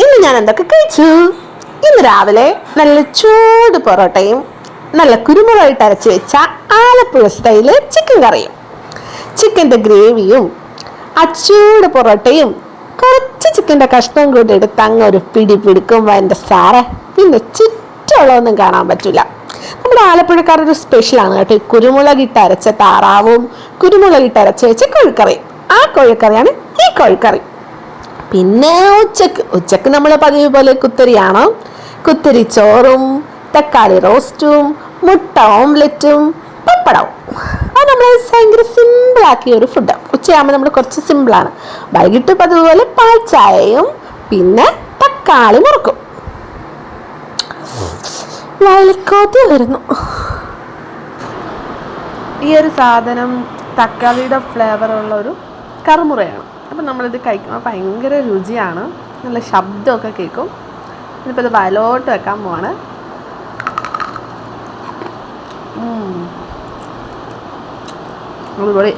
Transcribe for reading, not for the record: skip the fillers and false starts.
ഇന്ന് ഞാൻ എന്തൊക്കെ കഴിച്ചു? ഇന്ന് രാവിലെ നല്ല ചൂട് പൊറോട്ടയും നല്ല കുരുമുളകിട്ട് അരച്ച് വെച്ച ആലപ്പുഴ സ്റ്റൈല് ചിക്കൻ കറിയും, ചിക്കൻ്റെ ഗ്രേവിയും, ആ ചൂട് പൊറോട്ടയും, കുറച്ച് ചിക്കൻ്റെ കഷ്ണം കൂടി എടുത്ത് അങ്ങ് ഒരു പിടി പിടിക്കുമ്പോൾ എൻ്റെ സാറേ പിന്നെ ചുറ്റുള്ളതൊന്നും കാണാൻ പറ്റില്ല. നമ്മുടെ ആലപ്പുഴക്കാരൊരു സ്പെഷ്യലാണ് കേട്ടോ, കുരുമുളകിട്ട് അരച്ച താറാവും കുരുമുളകിട്ട് അരച്ച് വെച്ച കോഴിക്കറിയും. ആ കോഴിക്കറിയാണ് ഈ കോഴിക്കറി. പിന്നെ ഉച്ചക്ക് നമ്മൾ പതിവ് പോലെ കുത്തരിയാണ്. കുത്തരി ചോറും തക്കാളി റോസ്റ്റും മുട്ട ഓംലെറ്റും പപ്പടവും. അത് നമ്മൾ ഭയങ്കര സിമ്പിളാക്കിയ ഒരു ഫുഡ്. ഉച്ചയാകുമ്പോൾ നമ്മൾ കുറച്ച് സിമ്പിളാണ്. വൈകിട്ട് പതിവ് പോലെ പാൽ ചായയും പിന്നെ തക്കാളി മുറുക്കും. വയലക്കോത്തി വരുന്നു. ഈ ഒരു സാധനം തക്കാളിയുടെ ഫ്ലേവറുള്ള ഒരു കറുമുറയാണ്. അപ്പം നമ്മളിത് കഴിക്കുമ്പോൾ ഭയങ്കര രുചിയാണ്, നല്ല ശബ്ദമൊക്കെ കേൾക്കും. ഇനിയിപ്പോൾ ഇത് വയലോട്ട് വെക്കാൻ പോവാണ്. അടിപൊളി.